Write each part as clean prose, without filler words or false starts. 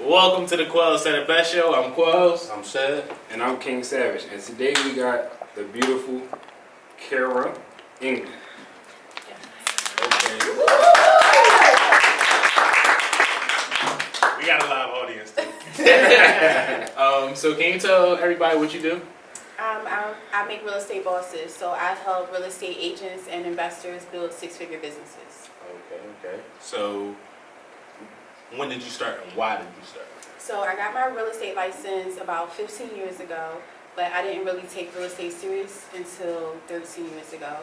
Welcome to the Quellz Sed Best Show. I'm Quellz. I'm Sed. And I'm King Savage. And today we got the beautiful Keira Ingram. Okay. We got a live audience too. So can you tell everybody what you do? I make real estate bosses, so I help real estate agents and investors build six-figure businesses. Okay. So when did you start and why did you start? So I got my real estate license about 15 years ago, but I didn't really take real estate serious until 13 years ago.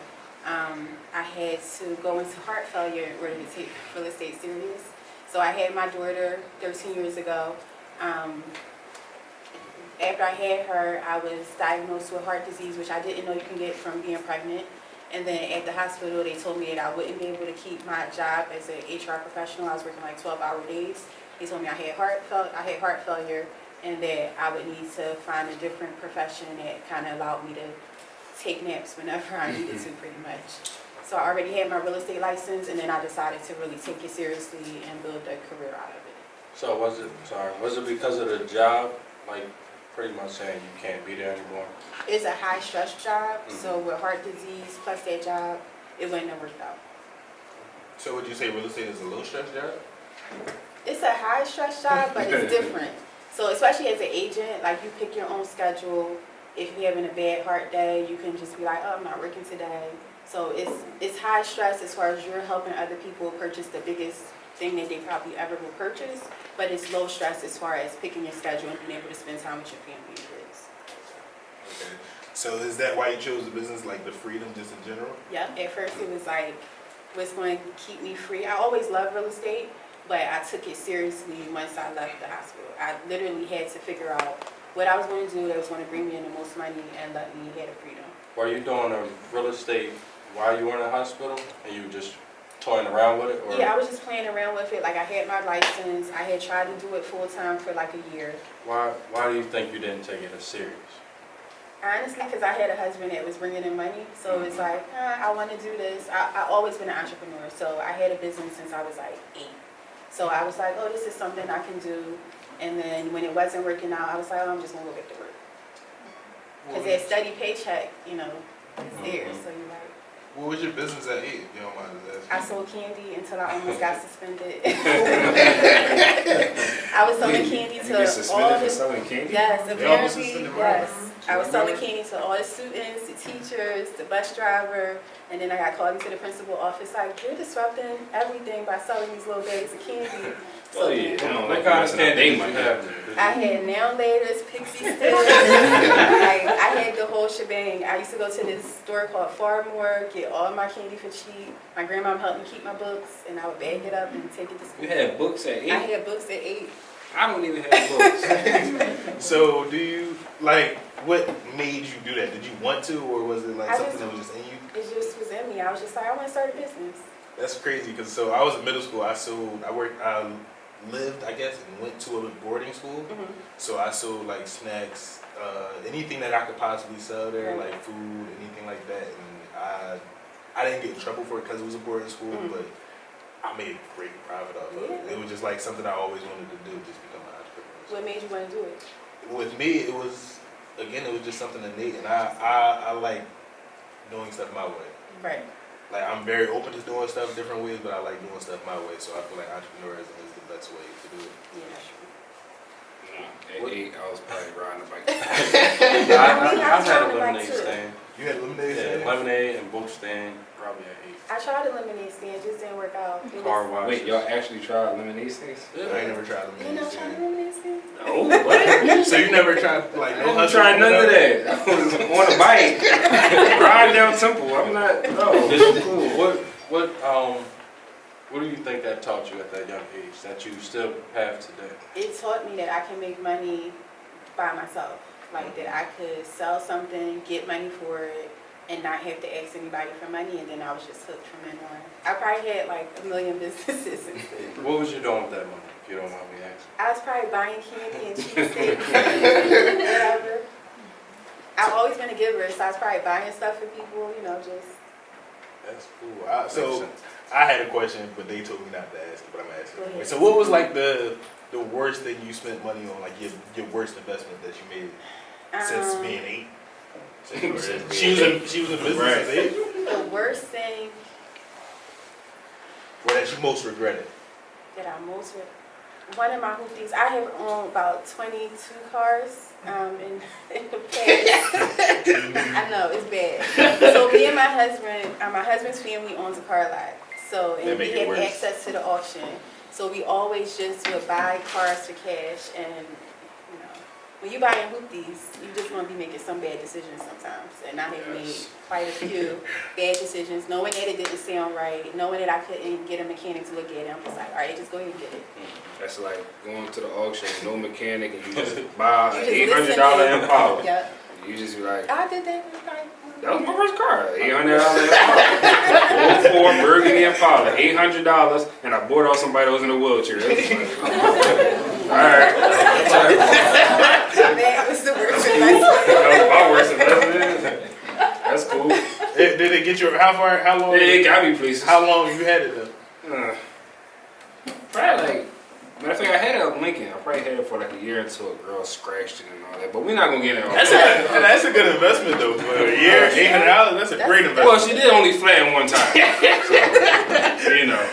I had to go into heart failure in order to take real estate serious. So I had my daughter 13 years ago. After I had her, I was diagnosed with heart disease, which I didn't know you can get from being pregnant. And then at the hospital, they told me that I wouldn't be able to keep my job as an HR professional. I was working like 12-hour days. They told me I had heart failure, and that I would need to find a different profession that kind of allowed me to take naps whenever I needed to, pretty much. So I already had my real estate license, and then I decided to really take it seriously and build a career out of it. So was it because of the job, like pretty much saying you can't be there anymore? It's a high stress job, so with heart disease plus that job, it wouldn't have worked out. So would you say real estate is a low stress job? It's a high stress job, but it's different. So especially as an agent, like you pick your own schedule. If you're having a bad heart day, you can just be like, oh, I'm not working today. So it's high stress as far as you're helping other people purchase the biggest thing that they probably ever will purchase, but it's low stress as far as picking your schedule and being able to spend time with your family and kids. Okay. So is that why you chose the business, like the freedom just in general? Yep. At first it was like, what's going to keep me free? I always loved real estate, but I took it seriously once I left the hospital. I literally had to figure out what I was going to do that was going to bring me in the most money and let me have the freedom. Were you doing a real estate while you were in the hospital and you were just toying around with it? Or? Yeah, I was just playing around with it. Like I had my license. I had tried to do it full time for like a year. Why do you think you didn't take it as serious? Honestly, because I had a husband that was bringing in money. So it's like, I want to do this. I've always been an entrepreneur. So I had a business since I was like 8. So I was like, oh, this is something I can do. And then when it wasn't working out, I was like, oh, I'm just going to go back to work. Because that steady paycheck, is there. So you're like. What was your business at 8, if you don't mind us asking? I sold candy until I almost got suspended. I was selling candy to all the selling candy? Yes, apparently, yes. I was selling candy to all the students, the teachers, the bus driver, and then I got called into the principal's office like, you're disrupting everything by selling these little bags of candy. So What kind of candy did you have? I had nail laters, pixie sticks. I had the whole shebang. I used to go to this store called Farmore, get all my candy for cheap. My grandma helped me keep my books, and I would bag it up and take it to school. You had books at 8? I had books at 8. I don't even have books. So do you, what made you do that? Did you want to, or was it something that was just in you? It just was in me. I was just like, I want to start a business. That's crazy, because so I was in middle school. I lived, I guess, and went to a boarding school. Mm-hmm. So I sold like snacks, anything that I could possibly sell there, Right. like food, anything like that. And I didn't get in trouble for it because it was a boarding school, but I made great profit off of it. It was just like something I always wanted to do, just become an entrepreneur. What made you want to do it? With me, it was just something innate, and I like doing stuff my way. Right. Like, I'm very open to doing stuff different ways, but I like doing stuff my way. So I feel like entrepreneurism is the best way to do it. Yeah, that's true. At 8, I was probably riding a bike. I had a lemonade stand. You had lemonade stand? Yeah, lemonade and book stand, probably at 8. I tried a lemonade stand, just didn't work out. Car wash. Wait, y'all actually tried lemonade stands? I ain't never tried You lemonade never tried a stand. lemonade stand? No, what? So you never tried, I no didn't hustle? try none of that. I was on a bike, riding down Temple. I'm not, no. What do you think that taught you at that young age that you still have today? It taught me that I can make money by myself. Like that I could sell something, get money for it, and not have to ask anybody for money, and then I was just hooked from then on. I probably had like a million businesses. What was you doing with that money, if you don't mind me asking? I was probably buying candy and cheesesteaks, whatever. I've always been a giver, so I was probably buying stuff for people, just. That's cool. So I had a question, but they told me not to ask it, but I'm asking. Go ahead. So what was like the worst thing you spent money on, like your worst investment that you made since being 8? She was in business Right. as 8? The worst thing Or that you most regretted? that I most one of my hoopties, I have owned about 22 cars in the past. I know, it's bad. So me and my husband's family owns a car lot. So, and That we make it have worse. access to the auction. So we always just would buy cars for cash. And, you know, when you buying hoopties, you just want to be making some bad decisions sometimes. And I have made quite a few bad decisions, knowing that it didn't sound right, knowing that I couldn't get a mechanic to look at it. I'm just like, all right, just go ahead and get it. That's like going to the auction, no mechanic, and you just buy You an just listen $800 in. Impala. Yep. You just be like, I did that. that was my first car, $800 Impala. 04 Burgundy Impala, $800, and I bought off somebody that was in a wheelchair. It was like, all right. That was the worst investment. That was my worst investment. That's cool. Did it get you? How long? It got me places. How long you had it though? Probably like, matter of fact, I had it at Lincoln. I probably had it for like a year until a girl scratched it and all that. But we're not gonna get into all that. That's a good investment though. For a year, $800. That's a great investment. Well, she did only flatten one time. So, you know.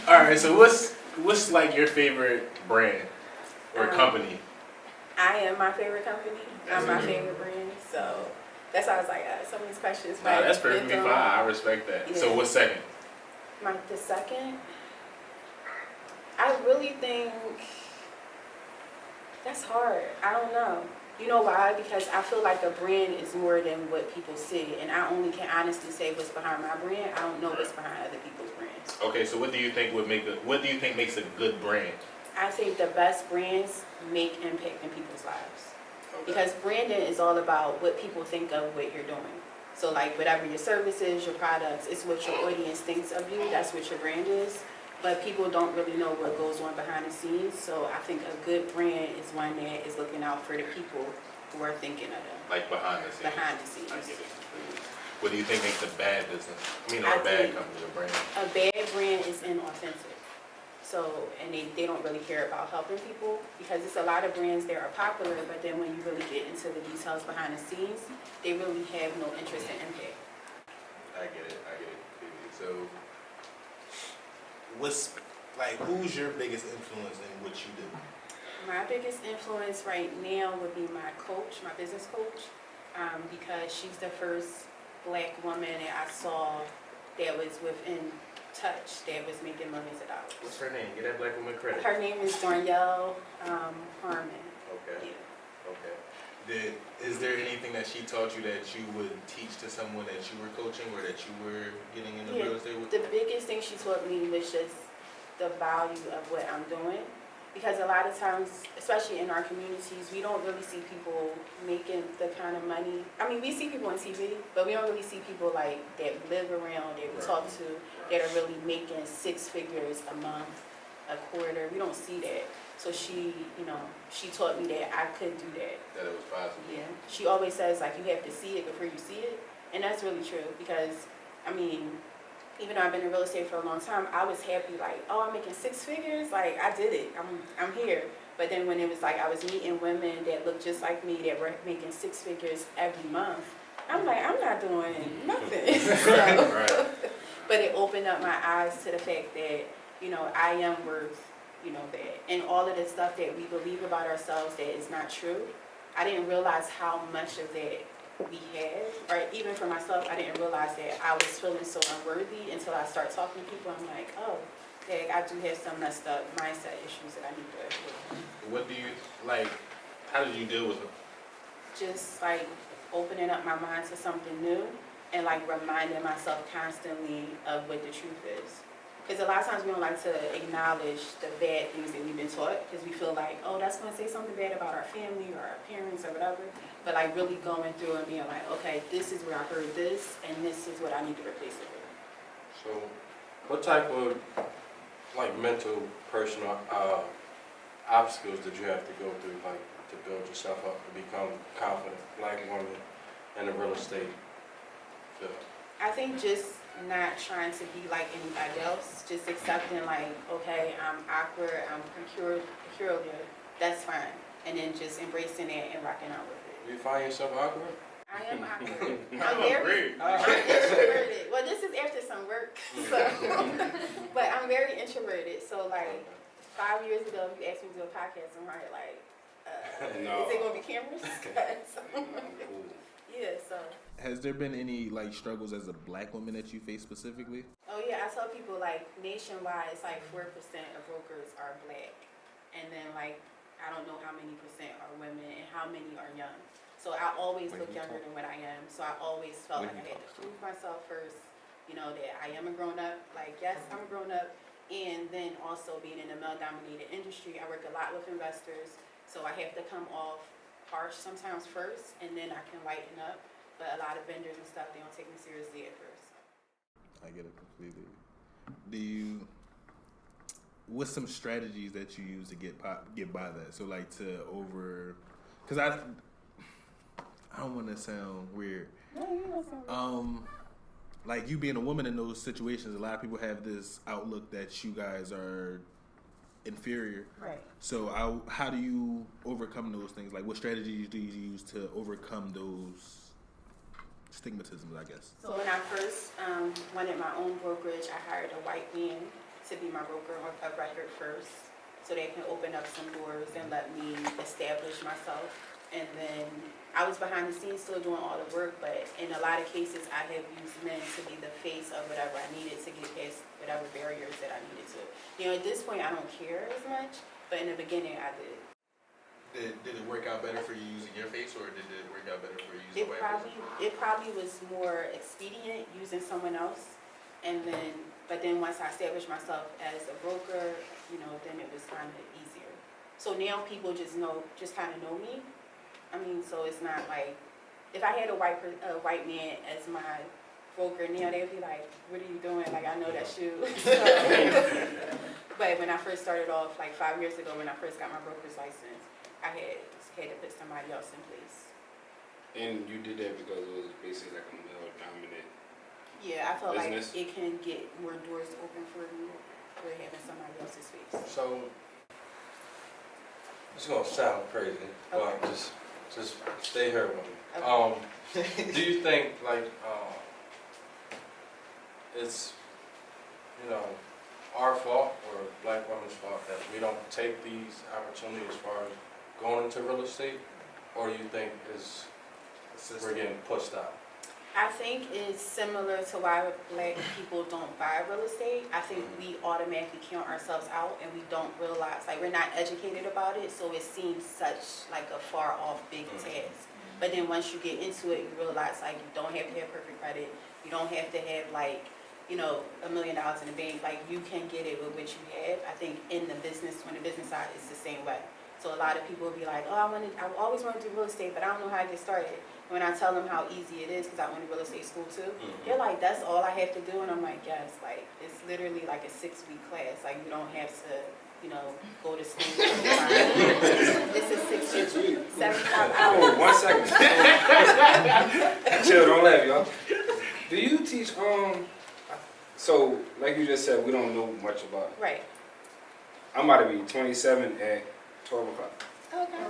All right. So what's like your favorite brand or company? I am my favorite company. I'm my favorite brand. So that's why I was like, some of these questions. Nah, that's perfectly fine. I respect that. Yeah. So what's second? The second, I really think that's hard. I don't know. You know why? Because I feel like a brand is more than what people see, and I only can honestly say what's behind my brand. I don't know what's behind other people's brands. Okay, so what do you think makes a good brand? I think the best brands make impact in people's lives. Okay. Because branding is all about what people think of what you're doing. So like whatever your service is, your products, it's what your audience thinks of you. That's what your brand is. But people don't really know what goes on behind the scenes. So I think a good brand is one that is looking out for the people who are thinking of them. Like behind the scenes. Behind the scenes. I get it. What do you think makes a bad business? Or I a bad think company or brand? A bad brand is inauthentic. So, and they don't really care about helping people, because it's a lot of brands that are popular, but then when you really get into the details behind the scenes, they really have no interest in impact. I get it. So, who's your biggest influence in what you do? My biggest influence right now would be my coach, my business coach, because she's the first Black woman that I saw that was within touch, that was making millions of dollars. What's her name? Get that Black woman credit. Her name is Darnell Harmon. Okay. Yeah. Okay. Is there anything that she taught you that you would teach to someone that you were coaching or that you were getting into real estate with? The biggest thing she taught me was just the value of what I'm doing. Because a lot of times, especially in our communities, we don't really see people making the kind of money. I mean, we see people on TV, but we don't really see people like that live around, that we talk to, that are really making 6 figures a month, a quarter. We don't see that. So she taught me that I could do that. That it was possible. Yeah. She always says, like, you have to see it before you see it. And that's really true because, I mean, even though I've been in real estate for a long time, I was happy, like, oh, I'm making 6 figures. Like, I did it. I'm here. But then when it was like I was meeting women that looked just like me that were making 6 figures every month, I'm like, I'm not doing nothing. So, but it opened up my eyes to the fact that, I am worth, that. And all of the stuff that we believe about ourselves that is not true, I didn't realize how much of that we had, or even for myself, I didn't realize that I was feeling so unworthy until I start talking to people. I'm like, oh, dang, I do have some messed up mindset issues that I need to address. What do you, how did you deal with them? Just like opening up my mind to something new and like reminding myself constantly of what the truth is. Because a lot of times we don't like to acknowledge the bad things that we've been taught because we feel like, oh, that's going to say something bad about our family or our parents or whatever. But like really going through and being like, okay, this is where I heard this and this is what I need to replace it with. So what type of mental, personal obstacles did you have to go through to build yourself up to become a confident Black woman in the real estate field? I think just not trying to be like anybody else, just accepting like, okay, I'm awkward, I'm peculiar, that's fine. And then just embracing it and rocking out with it. Do you find yourself awkward? I am awkward. I'm Oh, very great. I'm introverted. Well, this is after some work, so. But I'm very introverted, so like 5 years ago, if you asked me to do a podcast, I'm probably like, No. is it gonna be cameras? I'm cool. Yeah, so. Has there been any like struggles as a black woman that you face specifically? Oh yeah, I tell people like nationwide, it's like 4% of brokers are black, and then like I don't know how many percent are women and how many are young. So I always look younger than what I am. So I always felt like I had to prove myself first, you know, that I am a grown up. Like yes, I'm a grown up, and then also being in a male-dominated industry, I work a lot with investors, so I have to come off harsh sometimes first, and then I can lighten up. But a lot of vendors and stuff, they don't take me seriously at first. I get it completely. What's some strategies that you use to get by that? So like because I don't want to sound weird. No, you don't sound weird. Like you being a woman in those situations, a lot of people have this outlook that you guys are inferior. Right. So how do you overcome those things? Like what strategies do you use to overcome those stigmatisms, I guess? So when I first wanted my own brokerage, I hired a white man to be my broker of record first, so they can open up some doors and let me establish myself. And then I was behind the scenes still doing all the work, but in a lot of cases I have used men to be the face of whatever I needed to get past whatever barriers that I needed to. You know, at this point I don't care as much, but in the beginning I did. Did it work out better for you using your face, or did it work out better for you using It probably was more expedient using someone else, but then once I established myself as a broker, you know, then it was kind of easier. So now people just kind of know me. I mean, so it's not like if I had a white man as my broker now, they'd be like, "What are you doing?" Like, I know that's you. But when I first started off, like 5 years ago, when I first got my broker's license, I had to put somebody else in place. And you did that because it was basically like a male dominant. Yeah, I felt business. like it can get more doors open for you with having somebody else's space. So, it's gonna sound crazy, but Okay. just stay here with me. Okay. Do you think like it's our fault or black women's fault that we don't take these opportunities as far as going into real estate, or do you think we're getting pushed out? I think it's similar to why black people don't buy real estate. I think we automatically count ourselves out and we don't realize, like we're not educated about it, so it seems such like a far off big task. But then once you get into it, you realize like you don't have to have perfect credit, you don't have to have like, you know, $1 million in the bank. Like you can get it with what you have. I think on the business side, it's the same way. So a lot of people will be like, oh, I always wanted to do real estate, but I don't know how to get started. When I tell them how easy it is, because I went to real estate school too, they're like, that's all I have to do? And I'm like, yes, like, it's literally like a 6-week class. Like, you don't have to, you know, go to school. It's a 6 week, 75 hours. Oh, 1 second. Chill, don't laugh, y'all. Do you teach, so, like you just said, we don't know much about it. Right. I'm about to be 27 at 12 o'clock. Okay.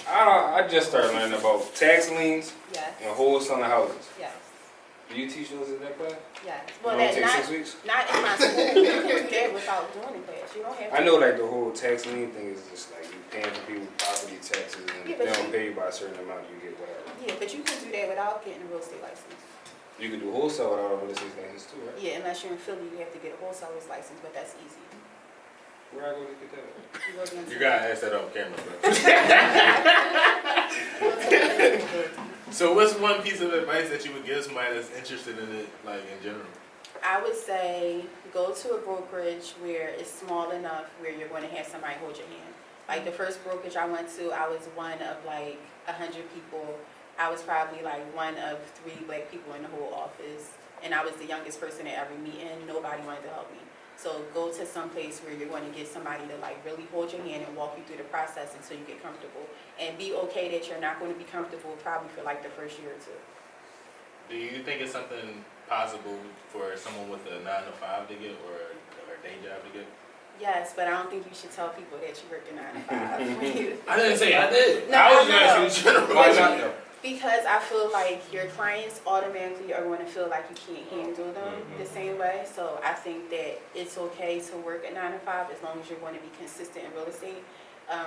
I just started learning about tax liens Yes. and wholesaling houses. Yes. Do you teach those in that class? Yes. It Well, only that's takes not 6 weeks? in my school. You can do that without doing the class. You don't have to. I know like the whole tax lien thing is just like you paying for people property taxes and Yeah, if but they don't you- pay you by a certain amount, you get whatever. Yeah, but you can do that without getting a real estate license. You can do wholesale without a real estate license too, right? Yeah, unless you're in Philly, you have to get a wholesaler's license, but that's easy. Where I go to get that at? You go to the- You gotta ask that on camera, bro. So what's one piece of advice that you would give somebody that's interested in it, like in general? I would say go to a brokerage where it's small enough where you're going to have somebody hold your hand. Like the first brokerage I went to, I was one of like 100 people. I was probably like one of 3 black people in the whole office, and I was the youngest person at every meeting. Nobody wanted to help me. So go to some place where you're going to get somebody to like really hold your hand and walk you through the process until you get comfortable. And be okay that you're not going to be comfortable probably for like the first year or 2. Do you think it's something possible for someone with a 9 to 5 to get or a day job to get? Yes, but I don't think you should tell people that you work a 9 to 5. I didn't say I did. No, I was I know. asking general. Why not though? Because I feel like your clients automatically are going to feel like you can't handle them the same way. So I think that it's okay to work a 9 to 5 as long as you're going to be consistent in real estate.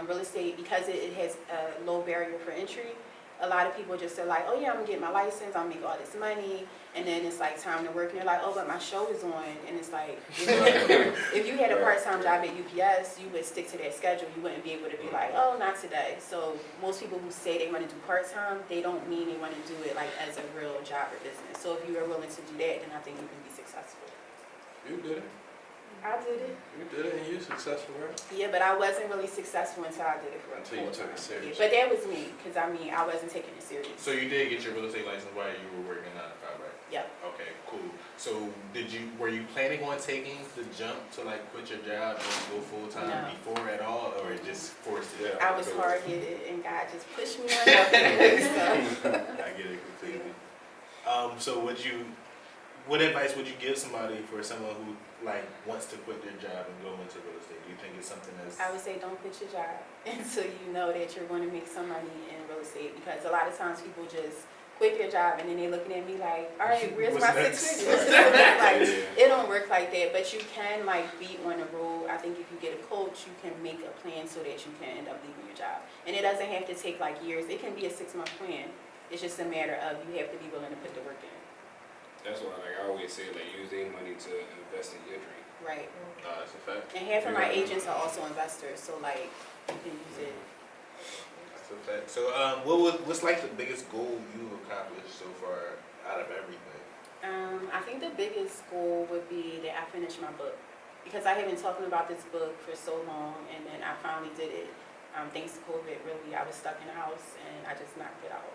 Real estate, because it has a low barrier for entry, a lot of people just are like, oh yeah, I'm gonna get my license, I'm gonna make all this money, and then it's like time to work, and they're like, oh, but my show is on, and it's like, if you had a part-time job at UPS, you would stick to that schedule. You wouldn't be able to be like, oh, not today. So most people who say they want to do part-time, they don't mean they want to do it like as a real job or business. So if you are willing to do that, then I think you can be successful. You did it. I did it. You did it, and you're successful, right? Yeah, but I wasn't really successful until I did it for a Until you full took it time. serious. Yeah, but that was me, because I mean, I wasn't taking it serious. So you did get your real estate license while you were working 9 to 5, right? Yep. Okay, cool. So were you planning on taking the jump to like quit your job and go full time No. before at all, or it just forced it? I was hard-headed, and God just pushed me on up there, so. I get it completely. So what advice would you give somebody for someone who like wants to quit their job and go into real estate? Do you think it's something that's... I would say don't quit your job until you know that you're going to make some money in real estate, because a lot of times people just quit their job and then they're looking at me like, all right, where's What's my next? 6 figures? Like, it don't work like that, but you can like be on the road. I think if you get a coach, you can make a plan so that you can end up leaving your job. And it doesn't have to take like years. It can be a 6-month plan. It's just a matter of you have to be willing to put the work in. That's why I always say like use their money to invest in your dream. Right. That's a fact. And half of my agents are also investors, so like you can use it. That's a fact. So what's like the biggest goal you've accomplished so far out of everything? I think the biggest goal would be that I finish my book, because I have been talking about this book for so long, and then I finally did it. Thanks to COVID, really, I was stuck in the house and I just knocked it out.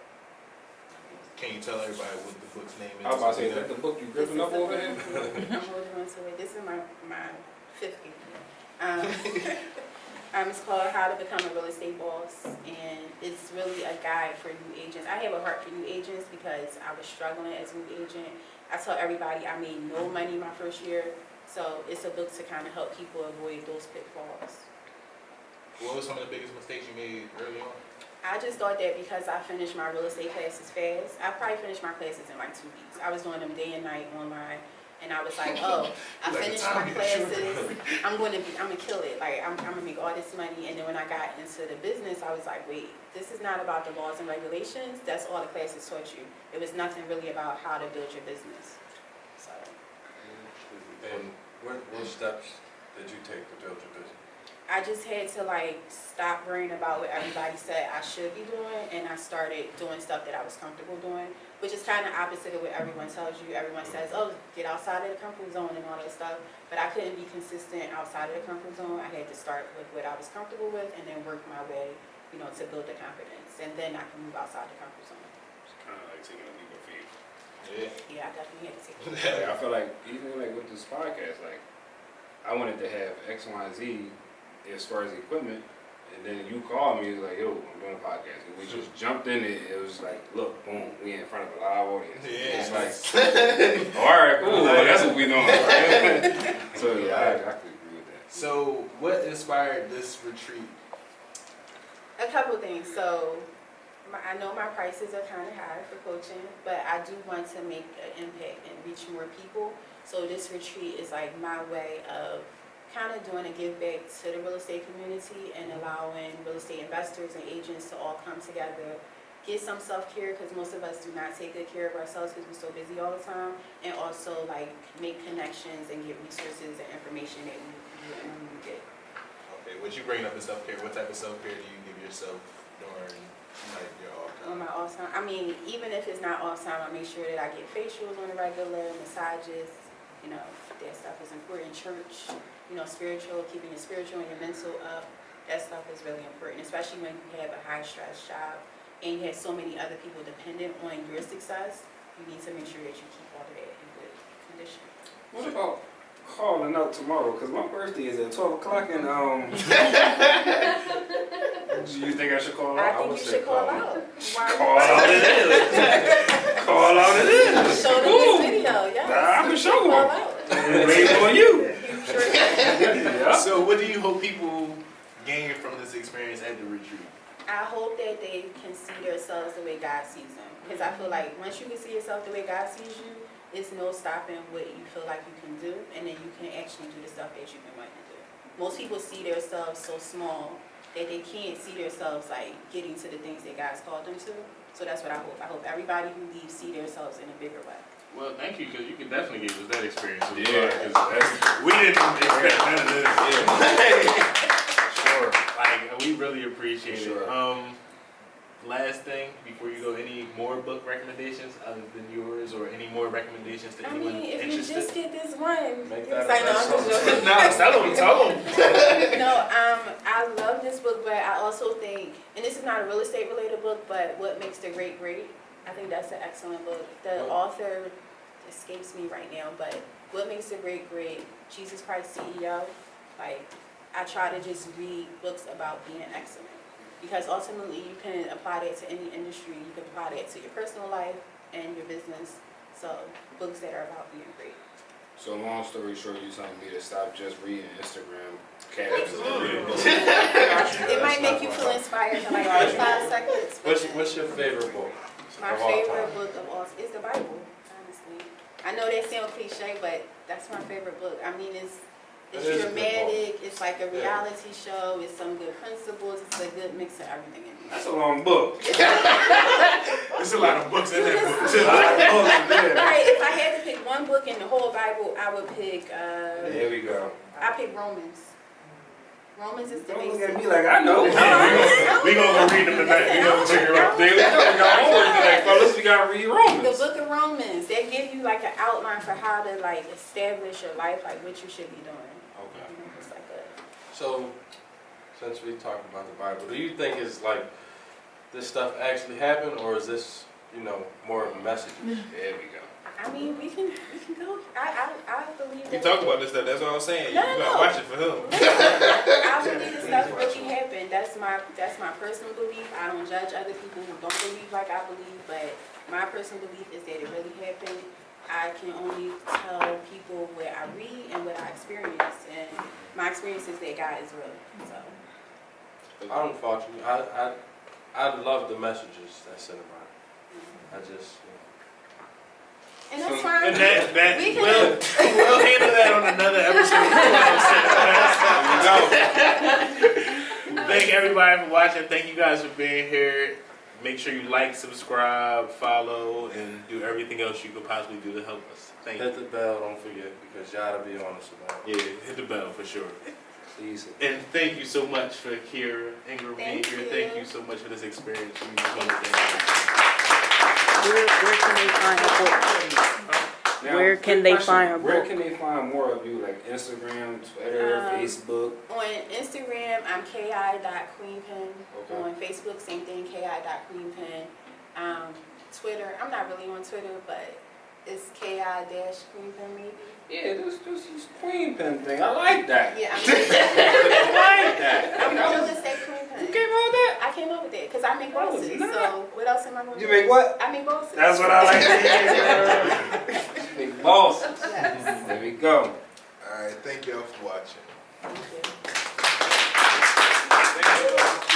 Can you tell everybody what the book's name is? I was about to say, is that the book you gripping up over here? I'm holding on to it. This is my 5th it's called How to Become a Real Estate Boss, and it's really a guide for new agents. I have a heart for new agents because I was struggling as a new agent. I tell everybody I made no money my first year, so it's a book to kind of help people avoid those pitfalls. What was some of the biggest mistakes you made early on? I just thought that because I finished my real estate classes fast, I probably finished my classes in like 2 weeks. I was doing them day and night online, and I was like, oh, I Like finished time my to classes, shoot. I'm gonna kill it. Like I'm gonna make all this money. And then when I got into the business, I was like, wait, this is not about the laws and regulations. That's all the classes taught you. It was nothing really about how to build your business. So. And what steps did you take to build your business? I just had to like stop worrying about what everybody said I should be doing, and I started doing stuff that I was comfortable doing, which is kind of opposite of what everyone tells you. Everyone says, oh, get outside of the comfort zone and all that stuff, but I couldn't be consistent outside of the comfort zone. I had to start with what I was comfortable with and then work my way, to build the confidence, and then I can move outside the comfort zone. It's kind of like taking a leap of faith. Yeah, I definitely had to take it. Like, I feel like even like with this podcast, like I wanted to have X, Y, and Z as far as equipment, and then you called me, like, yo, I'm doing a podcast. And we just jumped in it. It was like, look, boom, we in front of a live audience. Yeah. It's like, all right, cool. Well, that's what we doing. Right? So yeah, I could agree with that. So what inspired this retreat? A couple things. So I know my prices are kind of high for coaching, but I do want to make an impact and reach more people. So this retreat is like my way of kind of doing a give back to the real estate community and allowing real estate investors and agents to all come together, get some self-care, because most of us do not take good care of ourselves because we're so busy all the time, and also like make connections and get resources and information that we wouldn't get. Okay, what you bringing up in self-care, what type of self-care do you give yourself during like your off time? On my off time, I mean, even if it's not off time, I make sure that I get facials on a regular, massages, that stuff is important. Church, spiritual, keeping your spiritual and your mental up, that stuff is really important, especially when you have a high stress job and you have so many other people dependent on your success. You need to make sure that you keep all of that in good condition. What about calling out tomorrow? Because my birthday is at 12 o'clock, and Do you think I should call I out? think would you say should call call. out. Call out it is. Call out it is. Show them Cool. this video, yes. Nah, I can show Call them. out. Wait on you. You sure can. Yeah. So what do you hope people gain from this experience at the retreat? I hope that they can see themselves the way God sees them. Because I feel like once you can see yourself the way God sees you, it's no stopping what you feel like you can do, and then you can actually do the stuff that you've been wanting to do. Most people see themselves so small that they can't see themselves like getting to the things that God's called them to. So that's what I hope. I hope everybody who leaves see themselves in a bigger way. Well, thank you, because you can definitely give us that experience. Yeah, 'cause that's We didn't expect none of this. yeah. Sure. Like, we really appreciate Sure. it. Last thing, before you go, any more book recommendations other than yours, or any more recommendations to I anyone mean, if you interested? just get this one, Make it's that a like, no, I'm just bestseller. joking. No, tell them. No, I love this book, but I also think, and this is not a real estate related book, but What Makes the Great Great, I think that's an excellent book. The author escapes me right now, but What Makes the Great Great, Jesus Christ CEO, like, I try to just read books about being excellent. Because ultimately you can apply that to any industry, you can apply that to your personal life and your business. So books that are about being great. So long story short, you telling me to stop just reading Instagram captions and Absolutely. reading books. It might make you feel inspired to like read 5 seconds. but What's your favorite book? My of all favorite time? book of all is the Bible, honestly. I know that sounds cliche, but that's my favorite book. I mean, it's It is a good dramatic, it's like a reality show, it's some good principles, it's a good mix of everything in there. That's a long book. There's a lot of books in that book, too. Right, if I had to pick one book in the whole Bible, I would pick, There we go. I pick Romans. Romans is the Don't look basic. at me like I know. We gonna go read them tonight. We gonna figure out. There we go. We got homework today, fellas. We gotta read The Romans. book of Romans, they give you like an outline for how to like establish your life, like what you should be doing. Okay. You know, it's like a, So, since we talked about the Bible, do you think it's like this stuff actually happened, or is this, more of messages? There we go. I mean, we can go. I believe We that. talked about this stuff. That's what I'm saying. No, You no, gotta no. watch it for him. I believe this stuff really happened. That's my personal belief. I don't judge other people who don't believe like I believe, but my personal belief is that it really happened. I can only tell people what I read and what I experience, and my experience is that God is real. So I don't fault you. I love the messages that's in the Bible. I just, and that's fine. And that We can- we'll handle that on another episode. Thank everybody for watching. Thank you guys for being here. Make sure you like, subscribe, follow, and do everything else you could possibly do to help us. Thank hit you. the bell, don't forget, because y'all to be honest about it. Yeah, hit the bell for sure. Easy. And thank you so much for Keira Ingram being Thank here. you. Thank you so much for this experience. We just want to thank Where can they find a book? Now, Where quick can they question. find a Where book? can they find more of you, like Instagram, Twitter, Facebook? On Instagram, I'm ki.queenpin. Okay. On Facebook, same thing, ki.queenpin. Twitter, I'm not really on Twitter, but it's ki-queenpin maybe. Yeah, this queen pen thing. I like that. Yeah, I like that. I'm That gonna was- just say queenpin. You came up with that? I came up with that because I make That was bosses. nice. So what else am I gonna You do? make what? I make bosses. That's what I like to hear. Big boss. Yes. There we go. All right, thank y'all for watching. Thank you. Thank you.